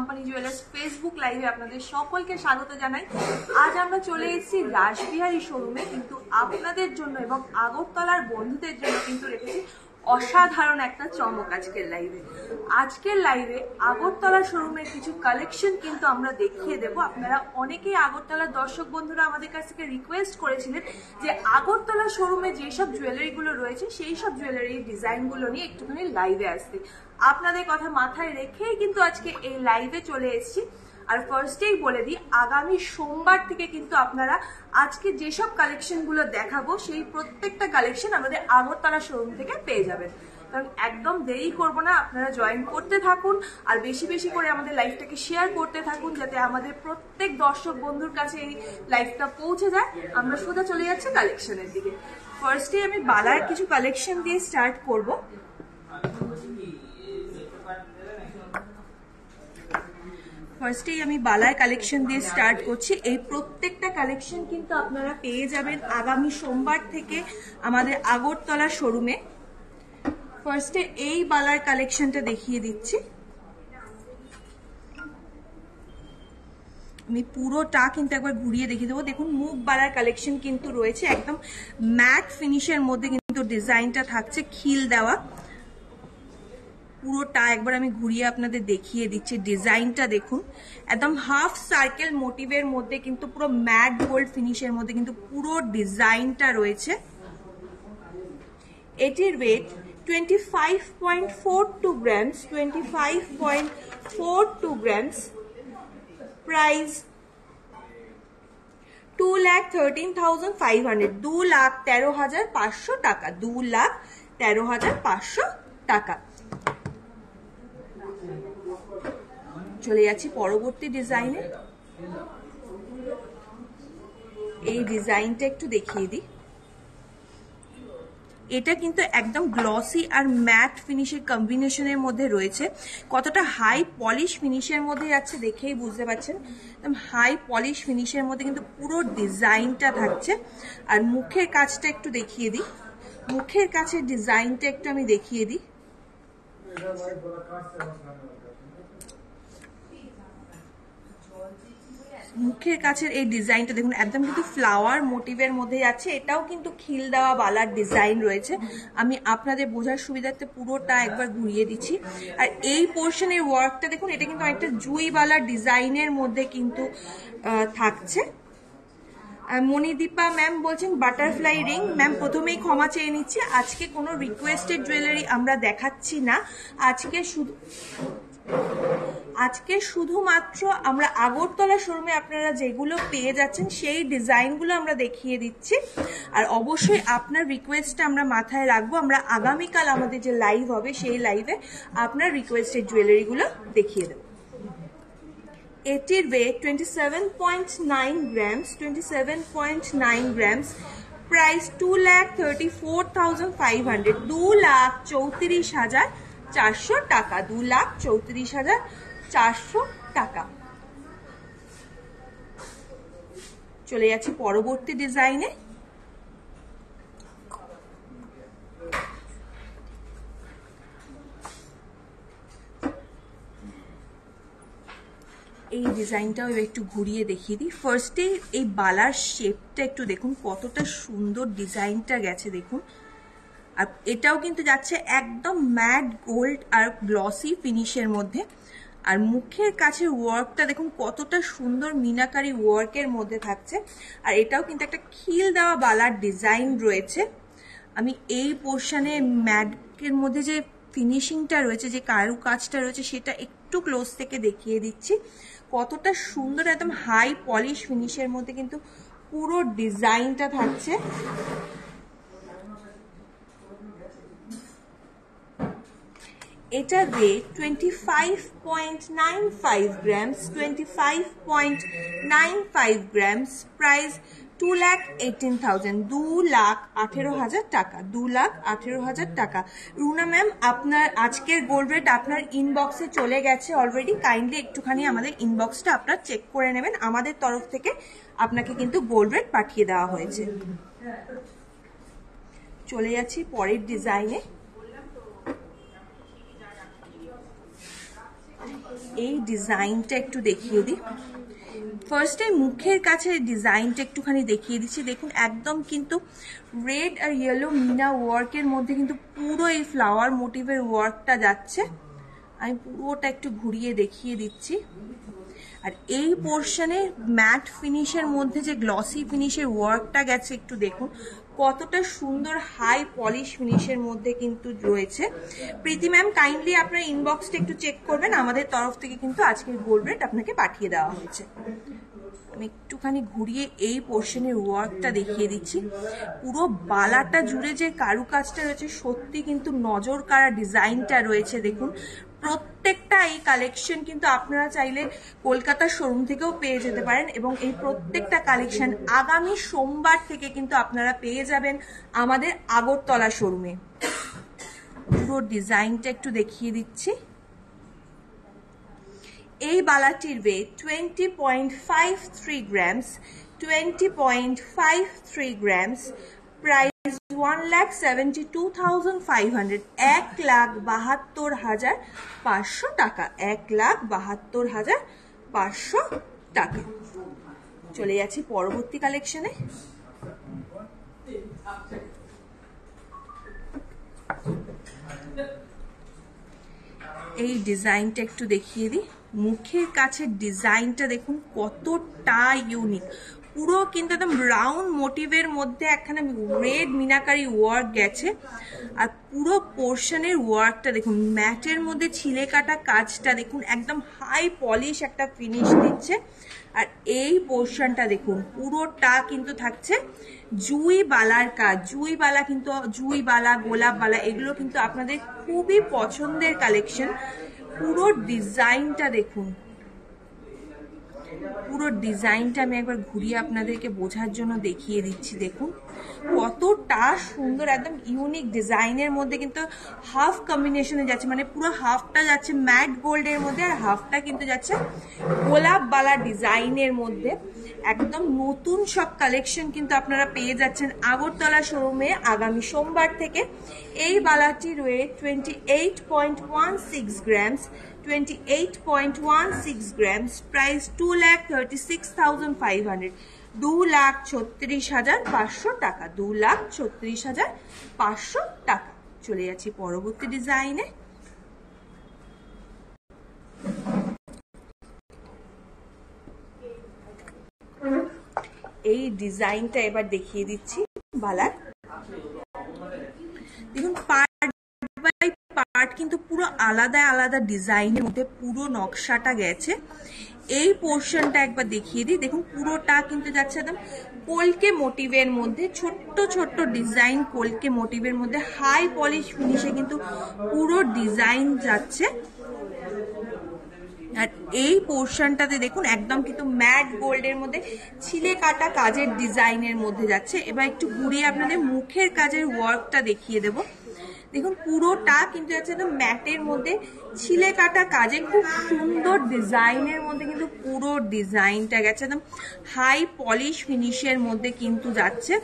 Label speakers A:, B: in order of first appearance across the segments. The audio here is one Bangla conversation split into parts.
A: কোম্পানি জুয়েলার্স ফেসবুক লাইভে আপনাদের সকলকে স্বাগত জানাই। আজ আমরা চলে এসেছি রাসবিহারী শোরুমে, কিন্তু আপনাদের জন্য এবং আগরতলার বন্ধুদের জন্য কিন্তু রেখেছি অসাধারণ একটা চমক আজকের লাইভে আগরতলা শোরুমের কিছু কালেকশন কিন্তু আমরা দেখিয়ে দেব। আপনারা অনেকেই আগরতলার দর্শক বন্ধুরা আমাদের কাছ থেকে রিকোয়েস্ট করেছিলেন যে আগরতলা শোরুমে যেসব জুয়েলারিগুলো রয়েছে সেই সব জুয়েলারি ডিজাইনগুলো নিয়ে একটুখানি লাইভে আসতে। আপনাদের কথা মাথায় রেখেই কিন্তু আজকে এই লাইভে চলে এসেছি। আর ফার্স্টেই বলে দিই, আগামী সোমবার থেকে কিন্তু আপনারা আজকে যেসব কালেকশনগুলো দেখাবো সেই প্রত্যেকটা কালেকশন আমাদের আগরতলা শোরুম থেকে পেয়ে যাবেন। কারণ একদম দেরি করব না, আপনারা জয়েন করতে থাকুন আর বেশি বেশি করে আমাদের লাইভটাকে শেয়ার করতে থাকুন, যাতে আমাদের প্রত্যেক দর্শক বন্ধুর কাছে এই লাইভটা পৌঁছে যায়। আমরা সোজা চলে যাচ্ছি কালেকশনের দিকে। ফার্স্টে আমি বালার কিছু কালেকশন দিয়ে স্টার্ট করব। ফার্স্টেই আমি বালার কালেকশন দিয়ে স্টার্ট করছি। এই প্রত্যেকটা কালেকশন কিন্তু আপনারা পেয়ে যাবেন আগামী সোমবার থেকে আমাদের আগরতলা শোরুমে। ফার্স্টে এই বালার কালেকশনটা দেখিয়ে দিচ্ছি। আমি পুরোটা কিন্তু একবার ঘুরিয়ে দেখিয়ে দেবো। দেখুন, মুখ বালার কালেকশন কিন্তু রয়েছে, একদম ম্যাট ফিনিশের মধ্যে কিন্তু ডিজাইনটা থাকছে খিল দেওয়া। পুরোটা একবার আমি ঘুরিয়ে আপনাদের দেখিয়ে দিচ্ছি। ডিজাইনটা দেখুন, একদম হাফ সার্কেল মোটিভের মধ্যে কিন্তু পুরো ম্যাট গোল্ড ফিনিশের মধ্যে কিন্তু পুরো ডিজাইনটা রয়েছে। এটির ওয়েট 25.42 গ্রামস, 25.42 গ্রামস। প্রাইস 2,13,500, 2,13,500 টাকা, 2,13,500 টাকা। চলে যাচ্ছি পরবর্তী ডিজাইনে। এই ডিজাইনটা একটু দেখিয়ে দিই। এটা কিন্তু একদম গ্লসি আর ম্যাট ফিনিশের কম্বিনেশনের মধ্যে রয়েছে। কতটা হাই পলিশ ফিনিশের মধ্যে যাচ্ছে দেখেই বুঝতে পারছেন। একদম হাই পলিশ ফিনিশের মধ্যে কিন্তু পুরো ডিজাইনটা থাকছে। আর মুখের কাজটা একটু দেখিয়ে দিই। মুখের কাছের ডিজাইনটা একটু আমি দেখিয়ে দিই। মুখের কাছের এই ডিজাইনটা দেখুন, একদম কিন্তু ফ্লাওয়ার মোটিভের মধ্যে যাচ্ছে। এটাও কিন্তু খিল দেওয়া বালার ডিজাইন রয়েছে। আমি আপনাদের বোঝার সুবিধার্থে পুরোটা একবার ঘুরিয়ে দিচ্ছি। আর এই পোর্শনের ওয়ার্কটা দেখুন, এটা কিন্তু একটা জুই বালার ডিজাইনের মধ্যে কিন্তু থাকছে। মণিদীপা ম্যাম বলছেন বাটারফ্লাই রিং। ম্যাম, প্রথমেই ক্ষমা চেয়ে নিচ্ছি, আজকে কোনো রিকোয়েস্টেড জুয়েলারি আমরা দেখাচ্ছি না। আজকে শুধুমাত্র আমরা আগরতলা শোরুমে আপনারা যেগুলো পেয়ে যাচ্ছেন সেই ডিজাইনগুলো আমরা দেখিয়ে দিচ্ছি। আর অবশ্যই আপনার রিকোয়েস্টটা আমরা মাথায় রাখবো। আমরা আগামীকাল আমাদের যে লাইভ হবে সেই লাইভে আপনার রিকোয়েস্টেড জুয়েলারিগুলো দেখিয়ে দেব। এটির ওয়েট 27.9 গ্রামস, 27.9 গ্রামস। প্রাইস 2,34,500, 2,34,400 টাকা, 2,34,400 টাকা। চলে যাচ্ছি পরবর্তী ডিজাইনে। এই ডিজাইনটাও একটু ঘুরিয়ে দেখিয়ে দিই। ফার্স্টে এই বালার শেপটা একটু দেখুন, কতটা সুন্দর ডিজাইনটা গেছে দেখুন। আর এটাও কিন্তু যাচ্ছে একদম ম্যাট গোল্ড আর গ্লসি ফিনিশের মধ্যে। আর মুখের কাছে ওয়ার্কটা দেখুন কতটা সুন্দর মিনাকারি ওয়ার্কের মধ্যে থাকছে। আর এটাও কিন্তু একটা খিল দেওয়া বালার ডিজাইন রয়েছে। আমি এই পোর্শনে ম্যাটের মধ্যে যে ফিনিশিংটা রয়েছে, যে কারু কাজটা রয়েছে, সেটা একটু ক্লোজ থেকে দেখিয়ে দিচ্ছি। কতটা সুন্দর একদম হাই পলিশ ফিনিশের মধ্যে কিন্তু পুরো ডিজাইনটা থাকছে। এটার ওয়েট 25.95 গ্রামস, 25.95 গ্রামস। প্রাইস 2,18,000, 2,18,000 টাকা, 2,18,000 টাকা। রুনা ম্যাম, আপনার আজকের গোল্ড রেট আপনার ইনবক্সে চলে গেছে অলরেডি। কাইন্ডলি একটুখানি আমাদের ইনবক্সটা আপনারা চেক করে নেবেন। আমাদের তরফ থেকে আপনাকে কিন্তু গোল্ড রেট পাঠিয়ে দেওয়া হয়েছে। চলে যাচ্ছি পরের ডিজাইনে। এই ডিজাইনটা একটু দেখিয়ে দিই। ফার্স্টে মুখের কাছে ডিজাইনটা একটুখানি দেখিয়ে দিচ্ছি। দেখুন একদম কিন্তু রেড আর ইয়েলো মিনা ওয়ার্কের মধ্যে কিন্তু পুরো এই ফ্লাওয়ার মোটিভের ওয়ার্কটা যাচ্ছে। আমি পুরোটা একটু ঘুরিয়ে দেখিয়ে দিচ্ছি। আর এই পোর্শনে ম্যাট ফিনিশের মধ্যে যে গ্লসি ফিনিশের ওয়ার্কটা গেছে একটু দেখুন কতটা সুন্দর হাই পলিশ ফিনিশের মধ্যে কিন্তু রয়েছে। প্রীতি ম্যাম কাইন্ডলি আপনার ইনবক্সটা একটু চেক করবেন, আমাদের তরফ থেকে কিন্তু আজকের গোল্ড রেট আপনাকে পাঠিয়ে দেওয়া হয়েছে। আমি একটুখানি ঘুরিয়ে এই পোর্শনের ওয়ার্কটা দেখিয়ে দিচ্ছি। পুরো বালাটা জুড়ে যে কারুকাজটা রয়েছে সত্যি কিন্তু নজর কাড়া ডিজাইনটা রয়েছে। দেখুন প্রত্যেকটা এই কালেকশন কিন্তু আপনারা চাইলে কলকাতার শোরুম থেকেও পেয়ে যেতে পারেন এবং এই প্রত্যেকটা কালেকশন আগামী সোমবার থেকে কিন্তু আপনারা পেয়ে যাবেন আমাদের আগরতলা শোরুমে। পুরো ডিজাইনটা একটু দেখিয়ে দিচ্ছি। এই বালাটির ওয়েট 20.53 গ্রামস, 20.53 গ্রামস, প্রাইস 1,72,500, 1,72,500 টাকা, 1,72,500 টাকা। চলে যাচ্ছি পরবর্তী কালেকশনে। এই ডিজাইনটা একটু দেখিয়ে দিই। মুখের কাছে ডিজাইনটা দেখুন কতটা ইউনিক, পুরো কিন্তু একদম রাউন্ড মোটিভের মধ্যে একখানা রেড মিনাকারি ওয়ার্ক গেছে। আর পুরো পোর্শনের ওয়ার্কটা দেখুন ম্যাটের মধ্যে ছিলে কাটা কাজটা দেখুন একদম হাই পলিশ একটা ফিনিশ দিচ্ছে। আর এই পোর্শনটা দেখুন পুরোটা কিন্তু থাকছে জুই বালার কাজ। জুই বালা কিন্তু জুই বালা, গোলাপ বালা এগুলো কিন্তু আপনাদের খুবই পছন্দের কালেকশন। পুরো ডিজাইনটা দেখুন, পুরো ডিজাইনটা আমি একবার ঘুরিয়ে আপনাদেরকে বোঝার জন্য দেখিয়ে দিচ্ছি। দেখুন কতটা সুন্দর, একদম ইউনিক ডিজাইনের মধ্যে কিন্তু হাফ কম্বিনেশনে যাচ্ছে, মানে পুরো হাফটা যাচ্ছে ম্যাট গোল্ডের মধ্যে আর হাফটা কিন্তু যাচ্ছে গোলাপ বালা ডিজাইনের মধ্যে। একদম নতুন সব কালেকশন কিন্তু আপনারা পেয়ে যাচ্ছেন আগরতলা শোরুমে আগামী সোমবার থেকে। এই বালাটির ওয়েট 28.16 গ্রামস, 28.16 গ্রামস, প্রাইস 2,36,500, 2,36,500 টাকা, 2,36,500 টাকা। চলে যাচ্ছি পরবর্তী ডিজাইনে। এই ডিজাইনটা এবার দেখিয়ে দিচ্ছি বালার। দেখুন পার্ট বাই পার্ট কিন্তু পুরো আলাদা আলাদা ডিজাইনের মধ্যে পুরো নকশাটা গেছে। এই পোর্শনটা একবার দেখিয়ে দিই। দেখুন পুরোটা কিন্তু যাচ্ছে একদম কলকে মোটিভের মধ্যে, ছোট্ট ছোট্ট ডিজাইন কলকে মোটিভের মধ্যে হাই পলিশ ফিনিশে কিন্তু পুরো ডিজাইন যাচ্ছে। আর এই পোর্শনটাতে দেখুন একদম কিন্তু ম্যাট গোল্ডের মধ্যে ছিলে কাটা কাজের ডিজাইনের মধ্যে যাচ্ছে। এবার একটু ঘুরিয়ে আপনাদের মুখের কাজের ওয়ার্কটা দেখিয়ে দেব। দেখুন পুরোটা কিন্তু যাচ্ছে একদম ম্যাটের মধ্যে ছিলে কাটা কাজে খুব সুন্দর ডিজাইনের মধ্যে কিন্তু পুরো ডিজাইনটা গেছে একদম হাই পলিশ ফিনিশের মধ্যে কিন্তু যাচ্ছে।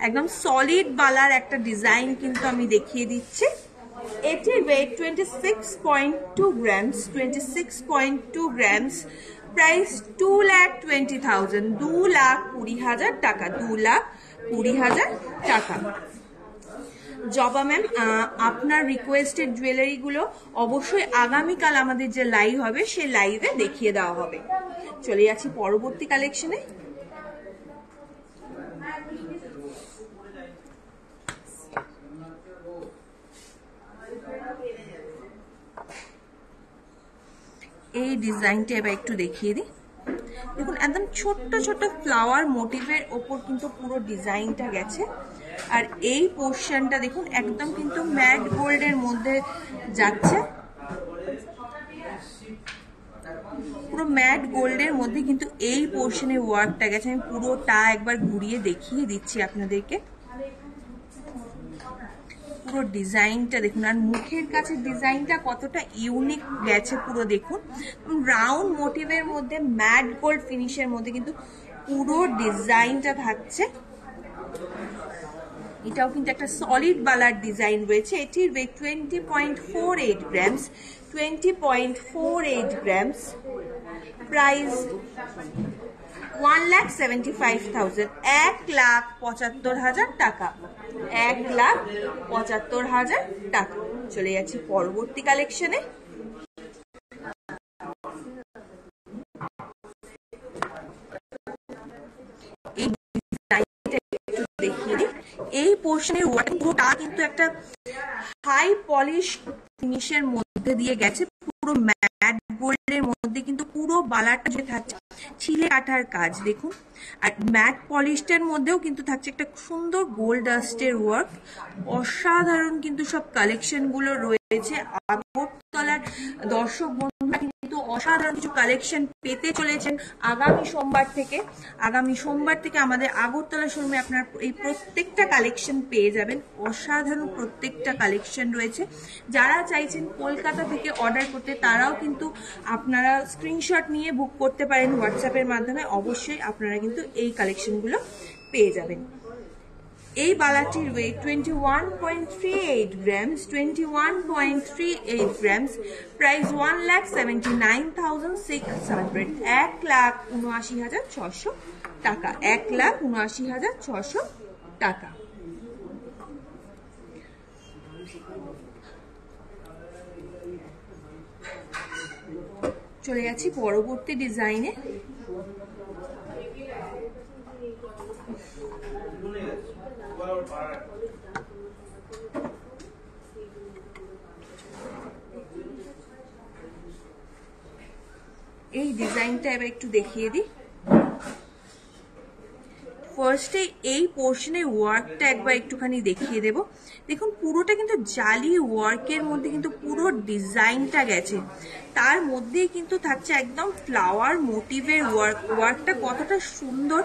A: একদম সলিড বালার একটা ডিজাইন কিন্তু আমি দেখিয়ে দিচ্ছি। এটির ওয়েট 26.2 গ্রামস, 26.2 গ্রামস, প্রাইস 2,20,000, 2,20,000 টাকা, 2,20,000 টাকা। জবা ম্যাম আপনার রিকোয়েস্টেড জুয়েলারিগুলো অবশ্যই আগামীকাল আমাদের যে লাইভ হবে সেই লাইভে দেখিয়ে দেওয়া হবে। চলে যাচ্ছি পরবর্তী কালেকশনে। এই ডিজাইনটা এবার একটু দেখিয়ে দিই। দেখুন একদম ছোট্ট ছোট্ট ফ্লাওয়ার মোটিভের ওপর কিন্তু পুরো ডিজাইনটা গেছে। আর এই পোর্শনটা দেখুন একদম কিন্তু ম্যাট গোল্ডের মধ্যে যাচ্ছে, পুরো ম্যাট গোল্ডের মধ্যে কিন্তু এই পোর্শনে ওয়ার্কটা গেছে। আমি পুরোটা একবার ঘুরিয়ে দেখিয়ে দিচ্ছি আপনাদেরকে। পুরো ডিজাইনটা দেখুন আর মুখের কাছে ডিজাইনটা কতটা ইউনিক গেছে পুরো দেখুন। রাউন্ড মোটিভের মধ্যে ম্যাট গোল্ড ফিনিশের মধ্যে কিন্তু পুরো ডিজাইনটা থাকছে। এটাও কিন্তু একটা সলিড বালার ডিজাইন রয়েছে। এটির ওয়েট 20.48 গ্রামস, 20.48 গ্রামস। প্রাইস 1,75,000, 1,75,000 টাকা, 1,75,000 টাকা। চলে যাচ্ছি পরবর্তী কালেকশনে। এই পোর্শনের ওয়ার্কটা কিন্তু একটা হাই পলিশ ফিনিশের মধ্যে দিয়ে গেছে, পুরো ম্যাট গোল্ডের মধ্যে কিন্তু পুরো বালাটা যে থাকছে ছিলে কাটার কাজ দেখুন। আর ম্যাট পলিশটার মধ্যেও কিন্তু থাকছে একটা সুন্দর গোল্ড ডাস্টের ওয়ার্ক। অসাধারণ কিন্তু সব কালেকশন গুলো রয়েছে। আগরতলার দর্শক বন্ধুরা কিন্তু অসাধারণ কিছু কালেকশন পেতে চলেছেন আগামী সোমবার থেকে। আগামী সোমবার থেকে আমাদের আগরতলা শোরুমে আপনারা এই প্রত্যেকটা কালেকশন পেয়ে যাবেন। অসাধারণ প্রত্যেকটা কালেকশন রয়েছে। যারা চাইছেন কলকাতা থেকে অর্ডার করতে তারাও কিন্তু আপনারা স্ক্রিনশট নিয়ে বুক করতে পারেন হোয়াটসঅ্যাপের মাধ্যমে। অবশ্যই আপনারা কিন্তু এই কালেকশনগুলো পেয়ে যাবেন। এই বালাটির ওয়েট 21.38 গ্রামস, 21.38 গ্রামস। প্রাইস 1,79,600, 1,79,600 টাকা, 1,79,600 টাকা। চলে যাচ্ছি পরবর্তী ডিজাইনে। এই ডিজাইনটা এবার একটু দেখিয়ে দিই। ফার্স্টে এই পোর্শনের ওয়ার্কটা একবার একটুখানি দেখিয়ে দেব। দেখুন পুরোটা কিন্তু জালি ওয়ার্কের মধ্যে কিন্তু পুরো ডিজাইনটা গেছে। তার মধ্যেই কিন্তু থাকছে একদম ফ্লাওয়ার মোটিভের ওয়ার্ক। ওয়ার্কটা কতটা সুন্দর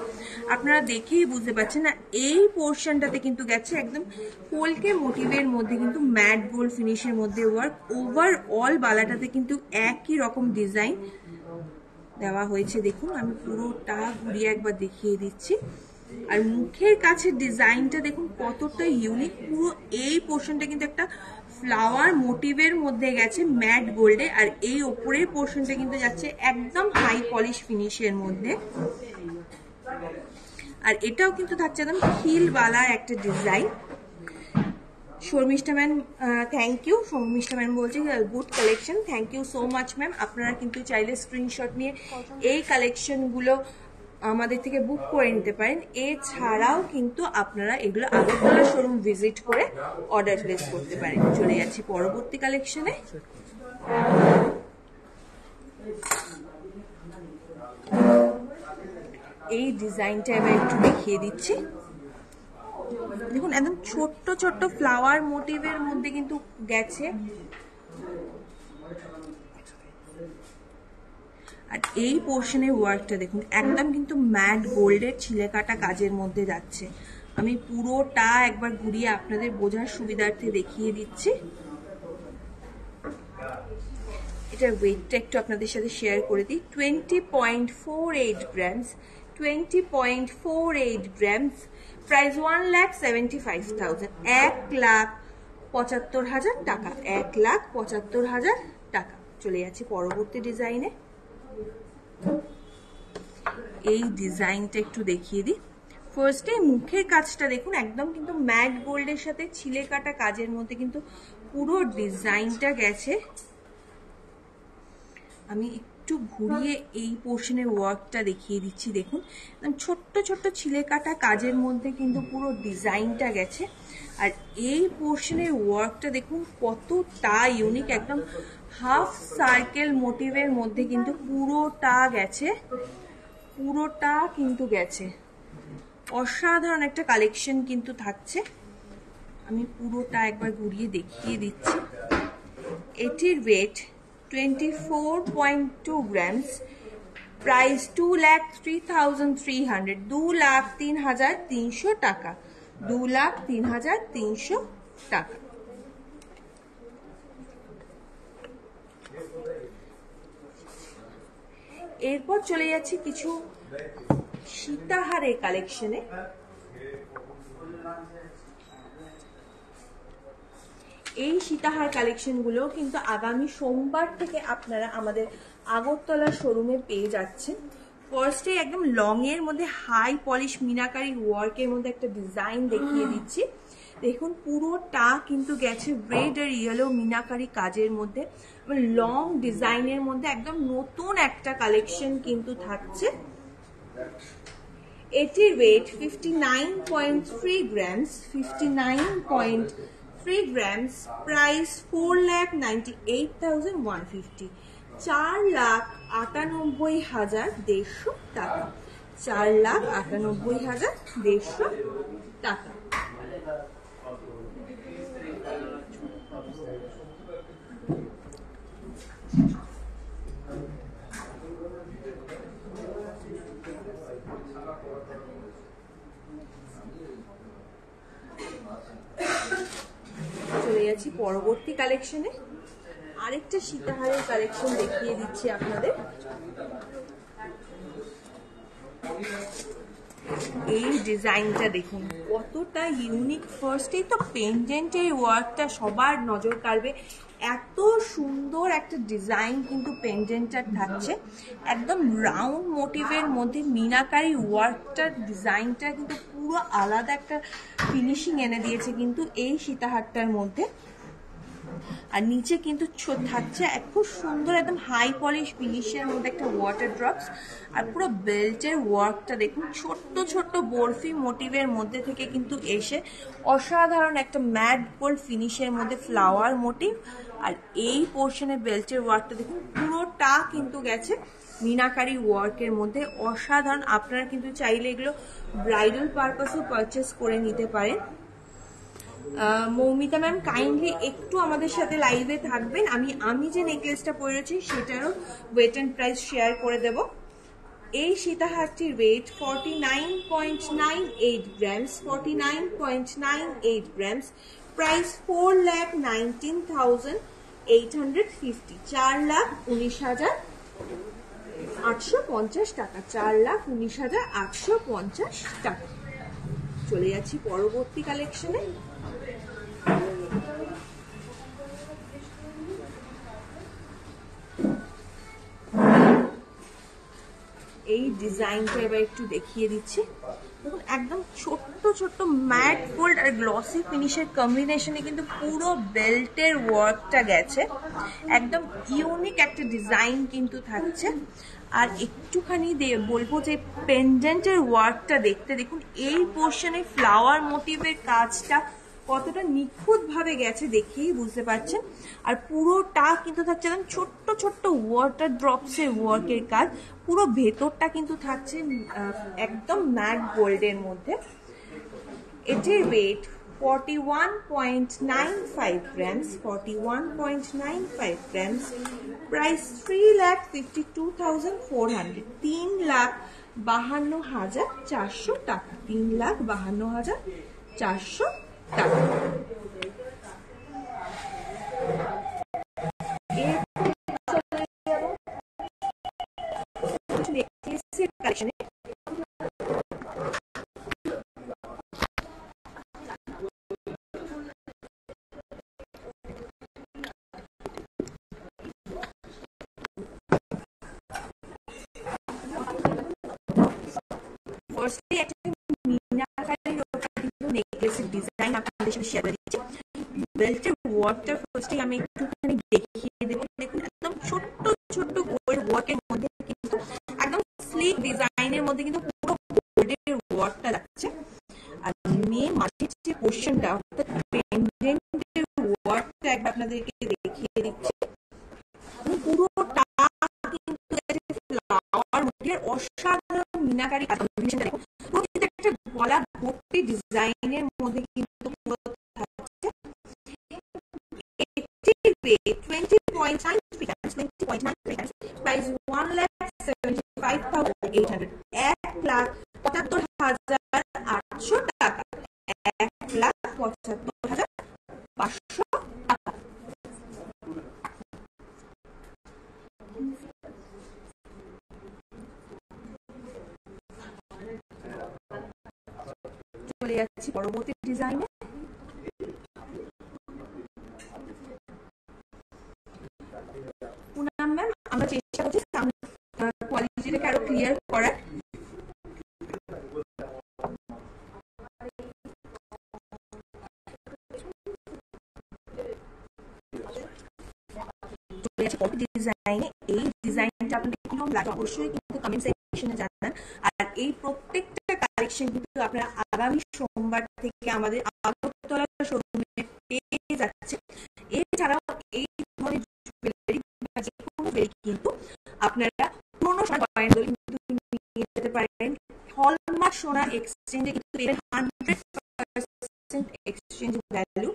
A: আপনারা দেখেই বুঝতে পারছেন। না এই পোর্শনটাতে কিন্তু গেছে একদম পোলকে মোটিভের মধ্যে কিন্তু ম্যাট গোল্ড ফিনিশের মধ্যে ওয়ার্ক। ওভারঅল বালাটাতে কিন্তু একই রকম ডিজাইন দেওয়া হয়েছে। দেখুন আমি পুরোটা ঘুরিয়ে একবার দেখিয়ে দিচ্ছি। আর মুখের কাছে ডিজাইনটা দেখুন কতটা ইউনিক। পুরো এই পোর্শনটা কিন্তু একটা ফ্লাওয়ার মোটিভের মধ্যে গেছে ম্যাট গোল্ডে। আর এই ওপরের পোর্শনটা কিন্তু যাচ্ছে একদম হাই পলিশ ফিনিশের মধ্যে। আর এটাও কিন্তু থাকছে একদম হিলওয়ালা একটা design. Sharmistha ma'am thank you. Sharmistha ma'am বলছে good collection, thank you so much ma'am. আপনারা কিন্তু চাইলে স্ক্রিনশট নিয়ে এই কালেকশনগুলো আমাদের থেকে বুক করে নিতে পারেন। এছাড়াও কিন্তু আপনারা এগুলো আগরতলা শোরুম ভিজিট করে অর্ডার প্লেস করতে পারেন। চলে যাচ্ছি পরবর্তী কালেকশনে। এই ডিজাইনটা এবার একটু দেখিয়ে দিচ্ছি। দেখুন একদম ছোট্ট ছোট্ট ফ্লাওয়ার মোটিভের মধ্যে কিন্তু গেছে। আর এই পোর্শনের ওয়ার্কটা দেখুন একদম কিন্তু ম্যাট গোল্ডের ছিলে কাটা কাজের মধ্যে যাচ্ছে। আমি পুরোটা একবার ঘুরিয়ে আপনাদের বোঝার সুবিধার্থে দেখিয়ে দিচ্ছি। এটার ওয়েটটা একটু আপনাদের সাথে শেয়ার করে দিই। 20.48 গ্রামস, 20.48 গ্রামস। প্রাইস 1,75,000, 1,75,000 টাকা, 1,75,000 টাকা। চলে যাচ্ছি পরবর্তী ডিজাইনে। এই ডিজাইনটা একটু দেখিয়ে দিই। ফার্স্টে মুখের কাজটা দেখুন একদম কিন্তু ম্যাট গোল্ডের সাথে ছিলে কাটা কাজের মধ্যে কিন্তু পুরো ডিজাইনটা গেছে। আমি একটু ঘুরিয়ে এই পোর্শনের ওয়ার্কটা দেখিয়ে দিচ্ছি। দেখুন একদম ছোট্ট ছোট্ট ছিলে কাটা কাজের মধ্যে কিন্তু পুরো ডিজাইনটা গেছে। আর এই পোর্শনের ওয়ার্কটা দেখুন কতটা ইউনিক। একদম হাফ সার্কেল মোটিভের মধ্যে কিন্তু পুরোটা গেছে, পুরোটা কিন্তু গেছে। অসাধারণ একটা কালেকশন কিন্তু থাকছে। আমি পুরোটা একবার ঘুরিয়ে দেখিয়ে দিচ্ছি। এটির ওয়েট 24.2 গ্রামস। প্রাইস 2,03,300, 2,03,300 টাকা, 2,03,300 টাকা। এরপর চলে যাচ্ছি কিছু সীতাহারের কালেকশনে। এই সীতাহার কালেকশনগুলো কিন্তু আগামী সোমবার থেকে আপনারা আমাদের আগরতলা শোরুমে পেয়ে যাচ্ছেন। ফার্স্টে একদম লং এর মধ্যে হাই পলিশ মিনাকারি ওয়ার্কের মধ্যে একটা ডিজাইন দেখিয়ে দিচ্ছি। দেখুন পুরোটা কিন্তু গেছে রেড আর ইয়েলো মিনাকারি কাজের মধ্যে, লং ডিজাইনের মধ্যে একদম নতুন একটা কালেকশন কিন্তু থাকছে। এটির ওয়েট 59.3 গ্রামস, 59.3 গ্রামস, প্রাইস 4,98,150, 4,98,150 টাকা, 4,98,150 টাকা। চলে যাচ্ছি পরবর্তী কালেকশনে। আরেকটা সীতাহারের কালেকশন দেখিয়ে দিচ্ছি আপনাদের। এই ডিজাইনটা দেখুন কতটা ইউনিক। ফার্স্টেই তো পেন্ডেন্টের ওয়ার্কটা সবার নজর কাড়বে, এত সুন্দর একটা ডিজাইন কিন্তু পেন্ডেন্টটা থাকছে। একদম রাউন্ড মোটিভের মধ্যে মিনাকারি ওয়ার্কটার ডিজাইনটা কিন্তু পুরো আলাদা একটা ফিনিশিং এনে দিয়েছে কিন্তু এই সীতাহারটার মধ্যে। আর নিচে কিন্তু থাকছে খুব সুন্দর একদম হাই পলিশ ফিনিশের মধ্যে একটা ওয়াটার ড্রপস। আর পুরো বেল্টের ওয়ার্কটা দেখুন ছোট্ট ছোট্ট বরফি মোটিভের মধ্যে থেকে কিন্তু এসে অসাধারণ একটা ম্যাট গোল্ড ফিনিশের মধ্যে ফ্লাওয়ার মোটিভ। আর এই পোর্শনের বেল্টের ওয়ার্কটা দেখুন পুরোটা কিন্তু গেছে মিনাকারি ওয়ার্কের মধ্যে, অসাধারণ। আপনারা কিন্তু চাইলে এগুলো ব্রাইডাল পারপাসও পারচেস করে নিতে পারেন। মৌমিতা ম্যাম কাইন্ডলি একটু আমাদের সাথে লাইভে থাকবেন, আমি যে নেকলেসটা পরেছি সেটারও ওয়েট অ্যান্ড প্রাইস শেয়ার করে দেব। এই সীতাহারটির ওয়েট 49.98 গ্রামস, 49.98 গ্রামস, প্রাইস 4,19,850, 4,19,850 টাকা, 4,19,850 টাকা। চলে যাচ্ছি পরবর্তী কালেকশনে। এই ডিজাইনটা এবার একটু দেখিয়ে দিচ্ছি। দেখুন একদম ছোট্ট ছোট্ট ম্যাট গোল্ড আর গ্লসি ফিনিশের কম্বিনেশনে কিন্তু পুরো বেল্টের ওয়ার্কটা গেছে, একদম ইউনিক একটা ডিজাইন কিন্তু থাকছে। আর একটুখানি বলবো যে পেন্ডেন্টের ওয়ার্কটা দেখতে দেখুন, এই পোর্শনে ফ্লাওয়ার মোটিভের কাজটা কতটা নিখুঁত ভাবে গেছে দেখেই বুঝতে পারছেন। আর পুরোটা কিন্তু থাকছে একদম ছোট্ট ছোট্ট ওয়াটার ড্রপসের ওয়ার্কের কাজ, পুরো ভেতরটা কিন্তু থাকছে একদম ম্যাট গোল্ডের মধ্যে। এটির ওয়েট 41.95 গ্রামস, 41.95 গ্রামস, প্রাইস 3,52,400, 3,52,400 টাকা, 3,52,400 টাকা। ফার্স্টলি একটা মিনাকারি নেকলেসের ডিজাইন আপনাদের সাথে শেয়ার করে দিচ্ছি। বেল্টের ওয়ার্কটা ফার্স্টে আমি একটুখানি দেখিয়ে দেবো। দেখুন একদম ছোট্ট ছোট্ট গোল্ড ওয়ার্কের মধ্যে কিন্তু একদম স্লিক ডিজাইনের মধ্যে কিন্তু পুরো গোল্ডের ওয়ার্কটা যাচ্ছে। আর মেন মাঝের যে পোর্শনটা অর্থাৎ পেন্ডেন্টের ওয়ার্কটা একবার আপনাদেরকে দেখিয়ে দিচ্ছি। পুরোটা কিন্তু ফ্লাওয়ার মোটিভের অসাধারণ মিনাকারি কম্বিনেশন। দেখুন পুরো কিন্তু একটা গলা ভর্তি ডিজাইনের মধ্যে কিন্তু পুরো থাকছে। 20.93 grams, 20.93 grams, price 1,75,800, 1,75,800 টাকা, 1,75,500 টাকা। চলে যাচ্ছি পরবর্তী ডিজাইনে। যেটাকে আরো ক্লিয়ার করার। ডিজাইনে এই ডিজাইনটা আপনাদের কিরকম লাগে অবশ্যই কিন্তু কমেন্ট সেকশনে জানান। আর এই প্রত্যেকটা কালেকশন কিন্তু আপনারা আগামী সোমবার থেকে আমাদের আগরতলা শোরুমে পেয়ে যাচ্ছে। এছাড়াও এই ধরনের জুয়েলারি বা যে কোনো জুয়েলারি কিন্তু আপনারা পুরোনো সোনা গয়না কিন্তু নিয়ে যেতে পারেন। হলমার্ক সোনা এক্সচেঞ্জে কিন্তু পেবেন 100% এক্সচেঞ্জ ভ্যালু।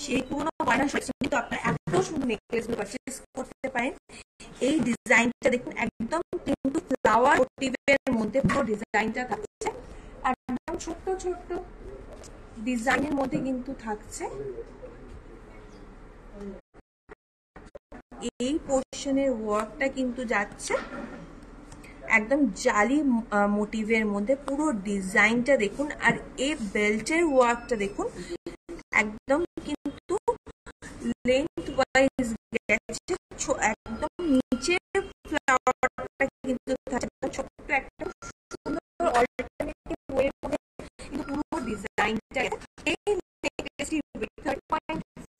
A: সেই পুরোনো গয়না কিন্তু আপনারা এত সুন্দর নেকলেসগুলো পারচেজ করতে পারেন। এই ডিজাইনটা দেখুন একদম কিন্তু ফ্লাওয়ার মোটিভের মধ্যে পুরো ডিজাইনটা থাকছে, একদম ছোট্ট ছোট্ট ডিজাইনের মধ্যে কিন্তু থাকছে। এই পোর্শনের ওয়ার্কটা কিন্তু যাচ্ছে একদম জালি মোটিভের মধ্যে, পুরো ডিজাইনটা দেখুন। আর এই বেল্টের ওয়ার্কটা দেখুন একদম কিন্তু লেন্থ ওয়াইজ গেছে, একদম নিচের ফ্লাওয়ারটা কিন্তু থাকছে ছোট্ট একটা সুন্দর অল্টারনেটিভ ওয়ের মধ্যে কিন্তু পুরো ডিজাইনটা। এই নেকলেসটি ওয়েট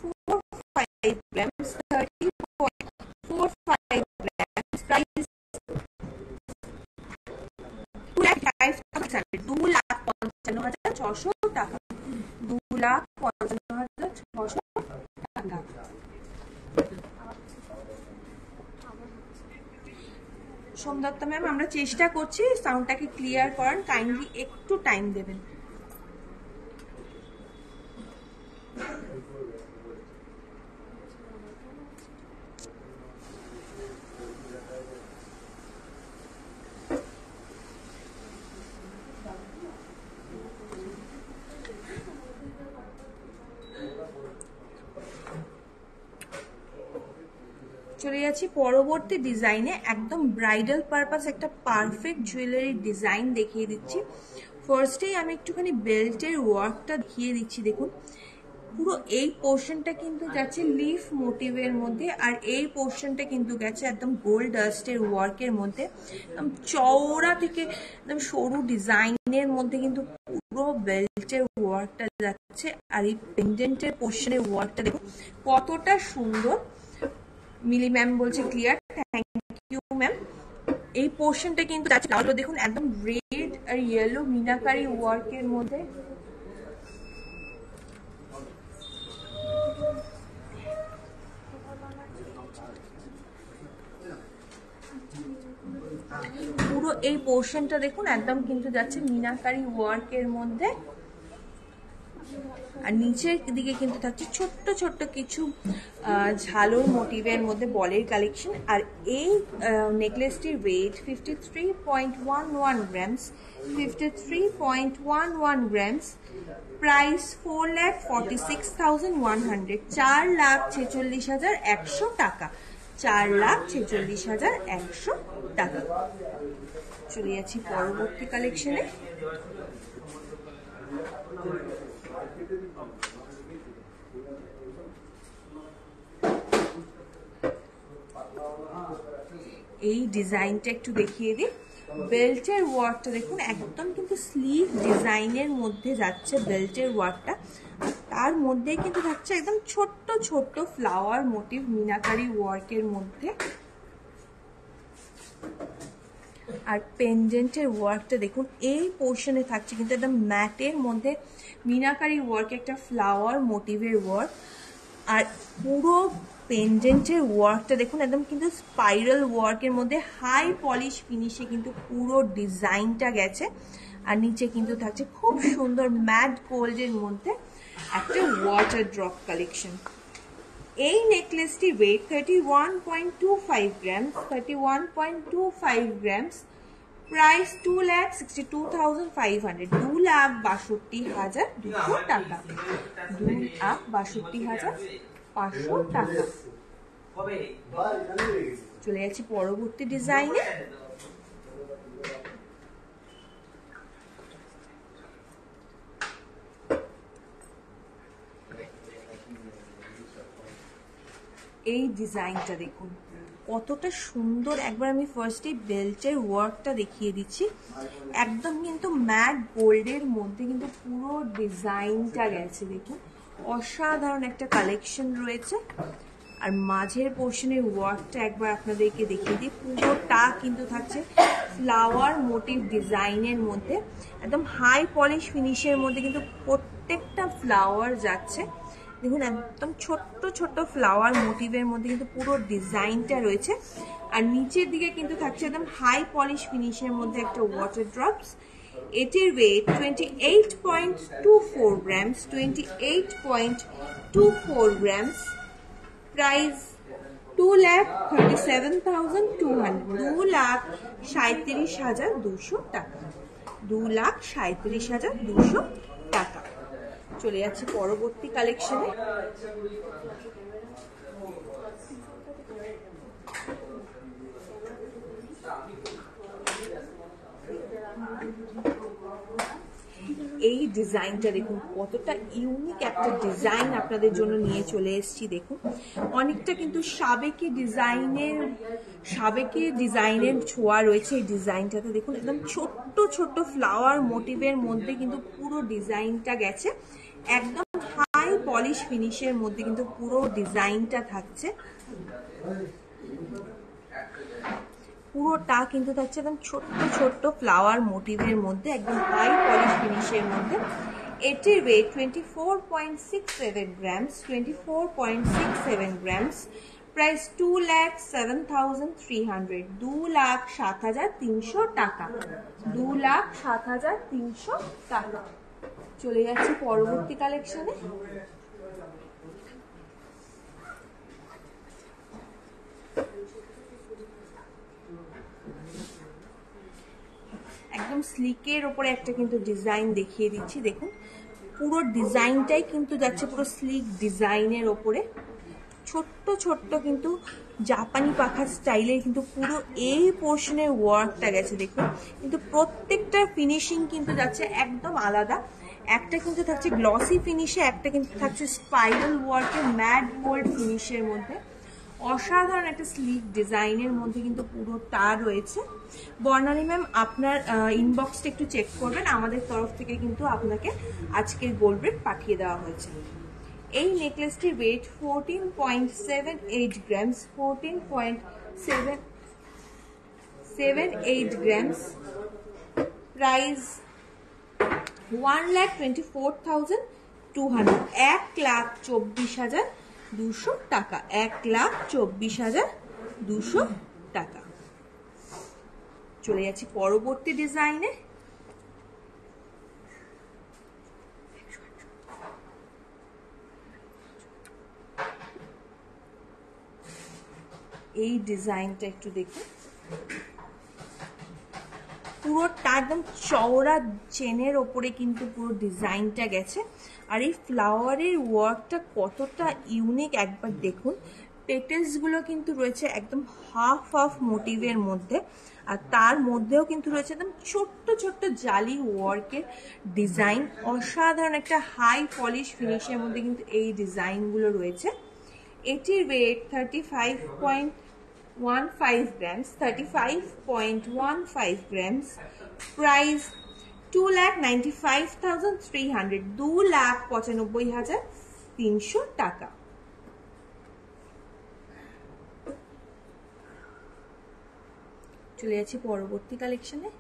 A: 30.45 গ্রামস, 30.45 গ্রামস, প্রাইস 2,55,600 টাকা, 2,55,600 টাকা। সোমদত্তা ম্যাম, আমরা চেষ্টা করছি সাউন্ডটাকে ক্লিয়ার করার, কাইন্ডলি একটু টাইম দেবেন। চলে যাচ্ছি পরবর্তী ডিজাইনে। একদম ব্রাইডাল পারপাস একটা পারফেক্ট জুয়েলারি ডিজাইন দেখিয়ে দিচ্ছি। ফার্স্টেই আমি একটুখানি বেল্টের ওয়ার্কটা দেখিয়ে দিচ্ছি। দেখুন পুরো এই পোর্শনটা কিন্তু যাচ্ছে লিফ মোটিভের মধ্যে, আর এই পোর্শনটা কিন্তু গেছে একদম গোল্ড ডাস্টের ওয়ার্কের মধ্যে, একদম চওড়া থেকে একদম সরু ডিজাইনের মধ্যে কিন্তু পুরো বেল্টের ওয়ার্কটা যাচ্ছে। আর এই পেন্ডেন্টের পোর্শনের ওয়ার্কটা দেখুন কতটা সুন্দর। মিলি ম্যাম বলছে ক্লিয়ার, থ্যাংক ইউ ম্যাম। এই পোর্শনটা কিন্তু দেখুন একদম রেড আর ইয়েলো মিনাকারি ওয়ার্কের মধ্যে, পুরো এই পোর্শনটা দেখুন একদম কিন্তু যাচ্ছে মিনাকারি ওয়ার্কের মধ্যে। আর নিচের দিকে কিন্তু থাকছে ছোট্ট ছোট্ট কিছু ঝালোর মোটিভের মধ্যে বলের কালেকশন। আর এই নেকলেসটির ওয়েট 53.11 গ্রামস, 53.11 গ্রামস, প্রাইস 4,46,100, 4,46,100 টাকা, 4,46,100 টাকা। চলে যাচ্ছি পরবর্তী কালেকশনে। এই ডিজাইনটা একটু দেখিয়ে দিই। বেল্টের ওয়ার্কটা দেখুন একদম কিন্তু স্লিভ ডিজাইনের মধ্যে যাচ্ছে বেল্টের ওয়ার্কটা, তার মধ্যে কিন্তু থাকছে একদম ছোট্ট ছোট্ট ফ্লাওয়ার মোটিভ মিনাকারি ওয়ার্কের মধ্যে। আর পেন্ডেন্টের ওয়ার্কটা দেখুন এই পোর্শনে থাকছে কিন্তু একদম ম্যাটের মধ্যে মিনাকারি ওয়ার্ক, একটা ফ্লাওয়ার মোটিভের ওয়ার্ক। আর পুরো পেন্ডেন্টের ওয়ার্কটা দেখুন একদম কিন্তু স্পাইরাল ওয়ার্কের মধ্যে হাই পলিশ ফিনিশে কিন্তু পুরো ডিজাইনটা গেছে। আর নিচে কিন্তু থাকছে খুব সুন্দর ম্যাট গোল্ডের মধ্যে একটা ওয়াটার ড্রপ কালেকশন। এই নেকলেসটি ওয়েট 31.25 গ্রামস, 31.25 গ্রামস, প্রাইস 2,62,500, 2,62,200 টাকা, 2,62,500 টাকা। চলে যাচ্ছি পরবর্তী ডিজাইনে। এই ডিজাইনটা দেখুন কতটা সুন্দর। একবার আমি ফার্স্টে বেল্টের ওয়ার্কটা দেখিয়ে দিচ্ছি। একদম কিন্তু ম্যাট গোল্ডের মধ্যে কিন্তু পুরো ডিজাইনটা গেছে, দেখুন অসাধারণ একটা কালেকশন রয়েছে। আর মাঝের পোর্শনের ওয়ার্কটা একবার আপনাদেরকে দেখিয়ে দিই, পুরোটা কিন্তু থাকছে ফ্লাওয়ার মোটিভ ডিজাইনের মধ্যে, একদম হাই পলিশ ফিনিশের মধ্যে কিন্তু প্রত্যেকটা ফ্লাওয়ার যাচ্ছে। দেখুন একদম ছোট্ট ছোট্ট ফ্লাওয়ার মোটিভের মধ্যে কিন্তু পুরো ডিজাইনটা রয়েছে। আর নিচের দিকে কিন্তু থাকছে একদম হাই পলিশ ফিনিশের মধ্যে একটা ওয়াটার ড্রপস। এটির ওয়েট 28.24 গ্রামস, 28.24 গ্রামস। প্রাইস 2,37,200, 2,37,200 টাকা, 2,37,200 টাকা। চলে যাচ্ছে পরবর্তী কালেকশনে। এই ডিজাইনটা দেখুন কতটা ইউনিক একটা ডিজাইন আপনাদের জন্য নিয়ে চলে এসেছি। দেখুন অনেকটা কিন্তু সাবেকি ডিজাইনের ছোঁয়া রয়েছে এই ডিজাইনটাতে। দেখুন একদম ছোট্ট ছোট্ট ফ্লাওয়ার মোটিভের মধ্যে কিন্তু পুরো ডিজাইনটা গেছে, একদম হাই পলিশ ফিনিশের মধ্যে কিন্তু পুরো ডিজাইনটা থাকছে। পুরোটা কিন্তু থাকছে একদম ছোট্ট ছোট্ট ফ্লাওয়ার মোটিভের মধ্যে, একদম হাই পলিশ ফিনিশের মধ্যে। এটির ওয়েট 24.67 গ্রামস, 24.67 গ্রামস। প্রাইস 2,07,300, 2,07,300 টাকা, 2,07,300 টাকা। চলে যাচ্ছে পরবর্তী কালেকশনে। একদম স্লিকের ওপরে একটা কিন্তু ডিজাইন দেখিয়ে দিচ্ছি। দেখুন পুরো ডিজাইনটাই কিন্তু যাচ্ছে পুরো স্লিক ডিজাইনের ওপরে, ছোট্ট ছোট্ট কিন্তু জাপানি পাখা স্টাইলের কিন্তু পুরো এই পোর্শনের ওয়ার্কটা গেছে। দেখুন কিন্তু প্রত্যেকটা ফিনিশিং কিন্তু যাচ্ছে একদম আলাদা। একটা কিন্তু থাকছে গ্লসি ফিনিশে, একটা কিন্তু থাকছে স্পাইরাল ওয়ার্কের ম্যাট গোল্ড ফিনিশের মধ্যে। অসাধারণ একটা স্লিক ডিজাইনের মধ্যে কিন্তু পুরোটা রয়েছে। বর্ণালী ম্যাম আপনার ইনবক্সটা একটু চেক করবেন, আমাদের তরফ থেকে কিন্তু আপনাকে আজকের গোল্ড রেট পাঠিয়ে দেওয়া হয়েছে। এই নেকলেসটির ওয়েট 14.78 গ্রামস, 14.78 গ্রামস। প্রাইস 1,24,200, 1,24,200 টাকা, 1,24,200 টাকা। চলে যাচ্ছি পরবর্তী ডিজাইনে। এই ডিজাইনটা একটু দেখুন, পুরোটা একদম চওড়া চেনের ওপরে কিন্তু পুরো ডিজাইনটা গেছে। আর এই ফ্লাওয়ারের ওয়ার্কটা কতটা ইউনিক একবার দেখুন। পেটেলস গুলো কিন্তু রয়েছে একদম হাফ হাফ মোটিভের মধ্যে, আর তার মধ্যেও কিন্তু রয়েছে একদম ছোট্ট ছোট্ট জালি ওয়ার্কের ডিজাইন। অসাধারণ একটা হাই পলিশ ফিনিশের মধ্যে কিন্তু এই ডিজাইনগুলো রয়েছে। এটির ওয়েট 35.15 গ্রামস, 35.15 গ্রামস। প্রাইস 2,95,300, 2,95,300 টাকা। চলে যাচ্ছি পরবর্তী কালেকশনে।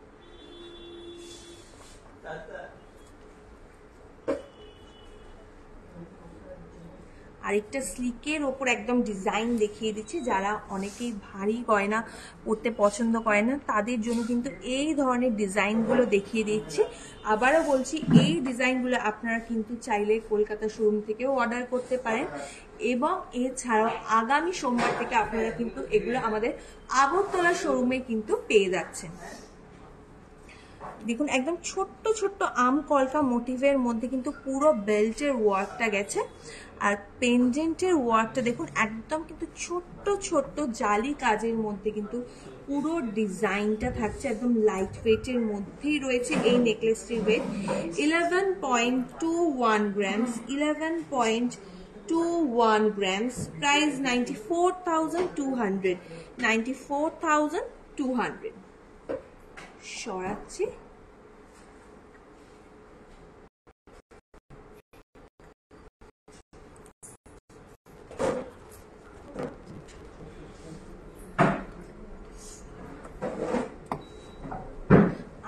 A: আরেকটা স্লিকের ওপর একদম ডিজাইন দেখিয়ে দিচ্ছি। যারা অনেকেই ভারী গয়না পরতে পছন্দ করে না তাদের জন্য কিন্তু এই ধরনের ডিজাইনগুলো দেখিয়ে দিচ্ছি। আবারও বলছি এই ডিজাইনগুলো আপনারা কিন্তু চাইলে কলকাতা শোরুম থেকেও অর্ডার করতে পারেন, এবং এছাড়াও আগামী সোমবার থেকে আপনারা কিন্তু এগুলো আমাদের আগরতলা শোরুমে কিন্তু পেয়ে যাচ্ছেন। দেখুন একদম ছোট্ট ছোট্ট আম কলকা মোটিভের মধ্যে কিন্তু পুরো বেল্টের ওয়ার্কটা গেছে। আর পেন্ডেন্টের ওয়ার্কটা দেখুন একদম কিন্তু ছোট্ট ছোট্ট জালি কাজের মধ্যে কিন্তু পুরো ডিজাইনটা থাকছে। একদম লাইট ওয়েটের মধ্যেই রয়েছে এই নেকলেসটির ওয়েট 11.21 গ্রামস, 11.21 গ্রামস। প্রাইস 94,200, 94,200। সরাচ্ছি।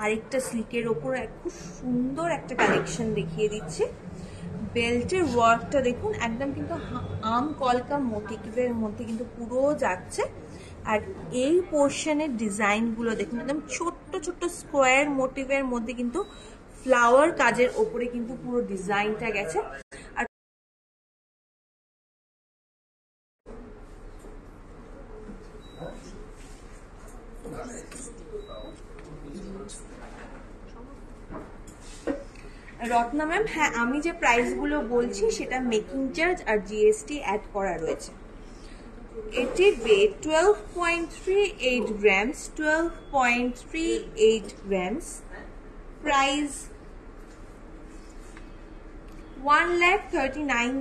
A: আরেকটা সিল্কের ওপর খুব সুন্দর একটা কালেকশন দেখিয়ে দিচ্ছি। বেল্টের ওয়ার্কটা দেখুন, একদম কিন্তু আম কলকা মোটিভের মধ্যে কিন্তু পুরো যাচ্ছে। আর এই পোর্শনের ডিজাইনগুলো দেখুন, একদম ছোট্ট ছোট্ট স্কোয়ার মোটিভের মধ্যে কিন্তু ফ্লাওয়ার কাজের ওপরে কিন্তু পুরো ডিজাইনটা গেছে। আর রত্না ম্যাম, হ্যাঁ আমি যে প্রাইসগুলো বলছি সেটা মেকিং চার্জ আর জিএসটি অ্যাড করা রয়েছে। এটির ওয়েট 12.38 গ্রামস, 12.38 গ্রামস। প্রাইস 1,03,990,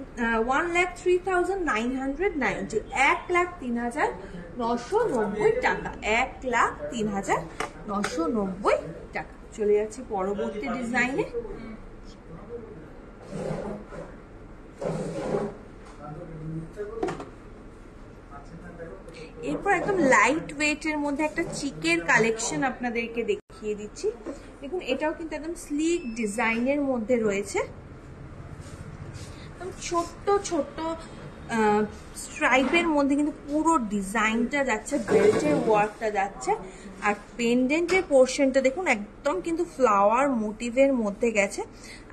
A: 1,03,990 টাকা, 1,03,990 টাকা। চলে যাচ্ছি পরবর্তী ডিজাইনে। এরপর একদম লাইট ওয়েটের মধ্যে একটা চিকের কালেকশন আপনাদেরকে দেখিয়ে দিচ্ছি। দেখুন এটাও কিন্তু একদম স্লিক ডিজাইনের মধ্যে রয়েছে। একদম ছোট্ট ছোট্ট স্ট্রাইপের মধ্যে কিন্তু পুরো ডিজাইনটা যাচ্ছে, বেল্টের ওয়ার্কটা যাচ্ছে। আর পেন্ডেন্টের পোর্শনটা দেখুন একদম কিন্তু ফ্লাওয়ার মোটিভের মধ্যে গেছে।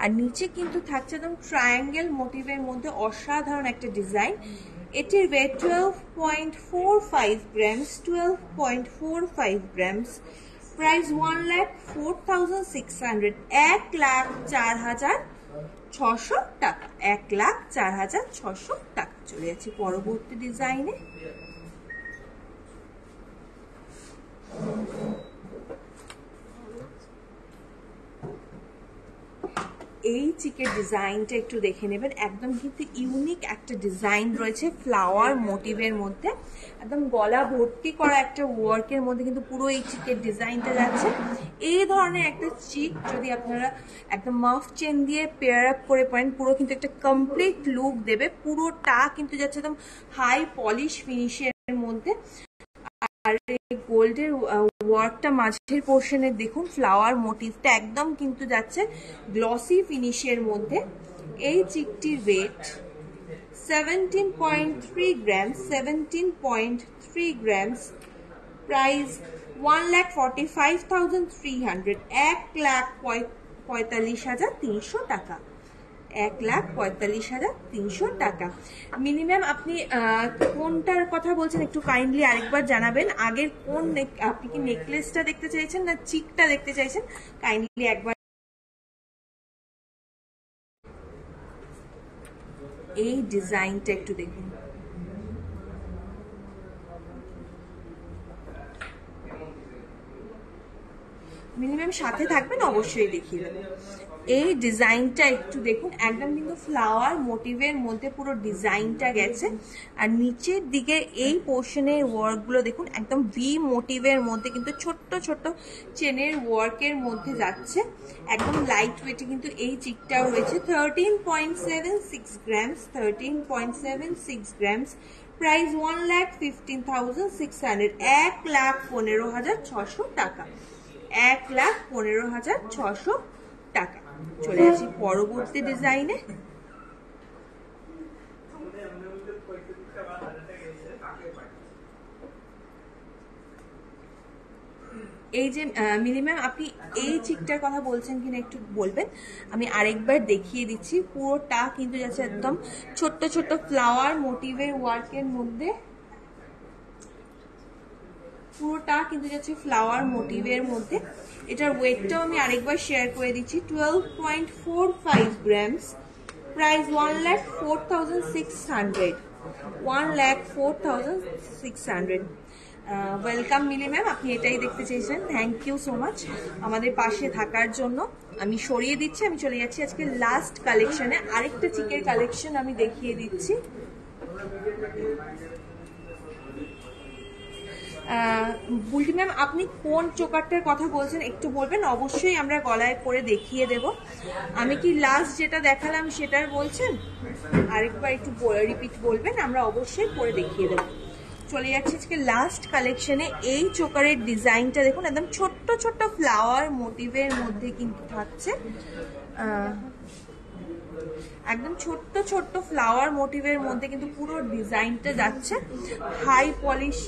A: আর নিচে কিন্তু থাকছে একদম ট্রায়াঙ্গেল মোটিভের মধ্যে অসাধারণ একটা ডিজাইন। এটির ওয়েট 12.45 গ্রামস, 12.45 গ্রামস। প্রাইস 1,04,600, 1,04,600 টাকা, 1,04,600 টাকা। চলে যাচ্ছি পরবর্তী ডিজাইনে। এই চিকের ডিজাইনটা একটু দেখে নেবেন, একদম কিন্তু ইউনিক একটা ডিজাইন রয়েছে ফ্লাওয়ার মোটিভের মধ্যে। একদম গলা ভর্তি করা একটা ওয়ার্কের মধ্যে কিন্তু পুরো এই চিকের ডিজাইনটা যাচ্ছে। এই ধরনের একটা চিক যদি আপনারা একদম মাফ চেন দিয়ে পেয়ার আপ করে পড়েন, পুরো কিন্তু একটা কমপ্লিট লুক দেবে। পুরোটা কিন্তু যাচ্ছে একদম হাই পলিশ ফিনিশের মধ্যে। আর এই গোল্ডের ওয়ার্কটা মাঝের পোর্শনে দেখুন, ফ্লাওয়ার মোটিভটা একদম কিন্তু যাচ্ছে গ্লসি ফিনিশের মধ্যে। এই চিকটির ওয়েট 17.3 গ্রামস, 17.3 গ্রামস। প্রাইস 1,45,300, 1,45,300 টাকা, 1,45,300 টাকা। মিনিমাম আপনি কোনটার কথা বলছেন একটু কাইন্ডলি আরেকবার জানাবেন। আগের কোন, আপনি কি নেকলেসটা দেখতে চাইছেন না চিকটা দেখতে চাইছেন, কাইন্ডলি একবার। এই ডিজাইনটা একটু দেখুন, মিনিমাম সাথে থাকবেন, অবশ্যই দেখিয়ে দেবো। এই ডিজাইনটা একটু দেখুন, একদম কিন্তু ফ্লাওয়ার মোটিভের মধ্যে পুরো ডিজাইনটা গেছে। আর নিচের দিকে এই পোর্শনের ওয়ার্কগুলো দেখুন, একদম ভি মোটিভের মধ্যে কিন্তু ছোট্ট ছোট্ট চেনের ওয়ার্কের মধ্যে যাচ্ছে। একদম লাইট ওয়েটে কিন্তু এই চিকটাও রয়েছে। 13.76 গ্রামস, 13.76 গ্রামস। প্রাইস 1,15,600, 1,15,600 টাকা, 1,15,600 টাকা। চলে আসি পরবর্তী ডিজাইনে। এই যে মিনিমাম আপনি এই চিকটার কথা বলছেন কিনা একটু বলবেন, আমি আরেকবার দেখিয়ে দিচ্ছি। পুরোটা কিন্তু যাচ্ছে একদম ছোট্ট ছোট্ট ফ্লাওয়ার মোটিভের ওয়ার্কের মধ্যে, পুরোটা কিন্তু যাচ্ছে ফ্লাওয়ার মোটিভের মধ্যে। এটার ওয়েটটাও আমি আরেকবার শেয়ার করে দিচ্ছি, 12.45 গ্রামস। প্রাইস 1,04,600, 1,04,600। ওয়েলকাম মিলি ম্যাম, আপনি এটাই দেখতে চেয়েছেন, থ্যাংক ইউ সো মাচ আমাদের পাশে থাকার জন্য। আমি সরিয়ে দিচ্ছি, আমি চলে যাচ্ছি আজকে লাস্ট কালেকশনে। আরেকটা চিকের কালেকশন আমি দেখিয়ে দিচ্ছি। বুলটি ম্যাম, আপনি কোন চোকারটার কথা বলছেন একটু বলবেন? অবশ্যই আমরা গলায় পরে দেখিয়ে দেব। আমি কি লাস্ট যেটা দেখালাম সেটার বলছেন? আরেকবার একটু রিপিট বলবেন, আমরা অবশ্যই পরে দেখিয়ে দেব। চলে যাচ্ছে আজকে লাস্ট কালেকশনে। এই চোকারের ডিজাইনটা দেখুন, একদম ছোট্ট ছোট্ট ফ্লাওয়ার মোটিভের মধ্যে কিন্তু থাকছে, একদম ছোট্ট ছোট্ট ফ্লাওয়ার মোটিভের মধ্যে কিন্তু পুরো ডিজাইনটা যাচ্ছে। হাই পলিশ,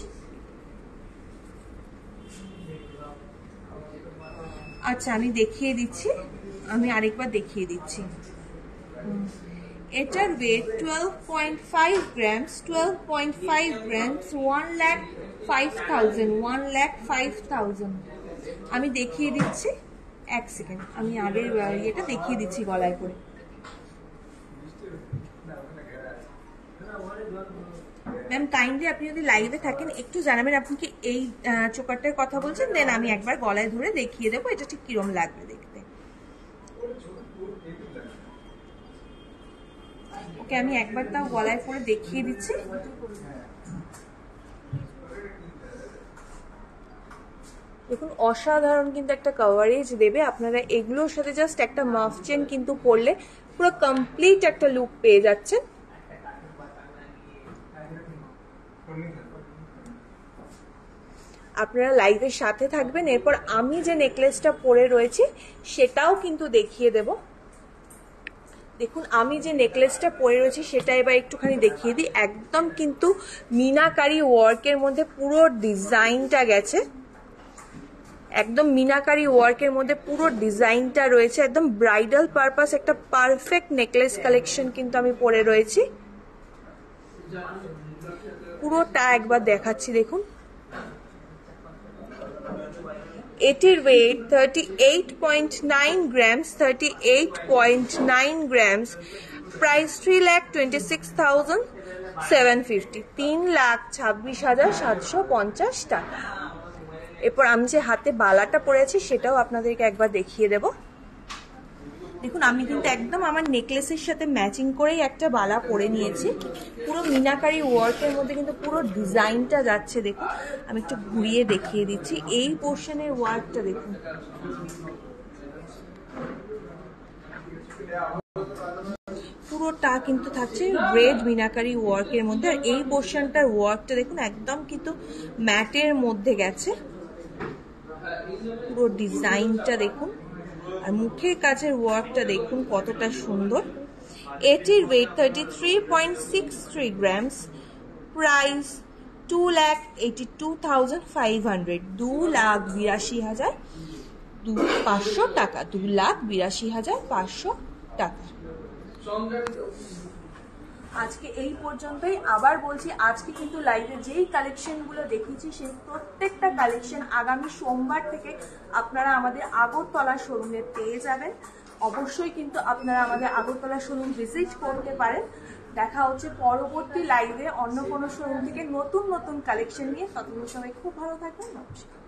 A: আচ্ছা আমি দেখিয়ে দিচ্ছি, আমি আরেকবার দেখিয়ে দিচ্ছি। এটার ওয়েট 12.5 গ্রামস, 12.5 গ্রামস, 1,05,000, 1,05,000। আমি দেখিয়ে দিচ্ছি, এক সেকেন্ড, আমি আগের ইয়েটা দেখিয়ে দিচ্ছি গলায় করে। ম্যাম কাইন্ডলি আপনি যদি লাইভে থাকেন একটু জানাবেন আপনি কি এই চোকারটার কথা বলছেন, দেন আমি একবার গলায় ধরে দেখিয়ে দেবো এটা ঠিক কিরম লাগবে দেখতে। ওকে, আমি একবার তাও গলায় পরে দেখিয়ে দিচ্ছি। দেখুন অসাধারণ কিন্তু একটা কভারেজ দেবে। আপনারা এগুলোর সাথে জাস্ট একটা মাফ চেন কিন্তু পরলে পুরো কমপ্লিট একটা লুক পেয়ে যাচ্ছেন। আপনারা লাইভের সাথে থাকবেন, এরপর আমি যে নেকলেসটা পরে রয়েছি সেটাও কিন্তু দেখিয়ে দেব। দেখুন আমি যে নেকলেসটা পরে রয়েছি সেটা এবার একটুখানি দেখিয়ে দিই। একদম কিন্তু মিনাকারি ওয়ার্কের মধ্যে পুরো ডিজাইনটা গেছে, একদম মিনাকারি ওয়ার্কের মধ্যে পুরো ডিজাইনটা রয়েছে। একদম ব্রাইডাল পারপাস একটা পারফেক্ট নেকলেস কালেকশন কিন্তু আমি পরে রয়েছি। পুরোটা একবার দেখাচ্ছি দেখুন। এটির ওয়েট 38.9 গ্রামস, 38.9 গ্রামস, প্রাইস 3,26,750, 3,26,750 টাকা। এরপর আমি যে হাতে বালাটা পরেছি সেটাও আপনাদেরকে একবার দেখিয়ে দেব। দেখুন আমি কিন্তু একদম আমার নেকলেসের সাথে ম্যাচিং করেই একটা বালা পরে নিয়েছি। পুরো মিনাকারি ওয়ার্কের মধ্যে কিন্তু পুরো ডিজাইনটা যাচ্ছে। দেখুন আমি একটু ঘুরিয়ে দেখিয়ে দিচ্ছি, এই পোর্শনের ওয়ার্কটা দেখুন। পুরোটা কিন্তু থাকছে রেড মিনাকারি ওয়ার্কের মধ্যে, আর এই পোর্শনটার ওয়ার্কটা দেখুন একদম কিন্তু ম্যাটের মধ্যে গেছে। পুরো ডিজাইনটা দেখুন, আর মুখের কাছের ওয়ার্কটা দেখুন কতটা সুন্দর। এটির ওয়েট 33.63 গ্রামস, প্রাইস 2,82,500, 2,82,500 টাকা, 2,82,500 টাকা। আজকে এই পর্যন্তই। আবার বলছি, আজকে কিন্তু লাইভে যেই কালেকশনগুলো দেখিয়েছি সেই প্রত্যেকটা কালেকশন আগামী সোমবার থেকে আপনারা আমাদের আগরতলা শোরুমে পেয়ে যাবেন। অবশ্যই কিন্তু আপনারা আমাদের আগরতলা শোরুম ভিজিট করতে পারেন। দেখা হচ্ছে পরবর্তী লাইভে অন্য কোনো শোরুম থেকে নতুন নতুন কালেকশন নিয়ে। ততক্ষণ সবাই খুব ভালো থাকবেন, নমস্কার।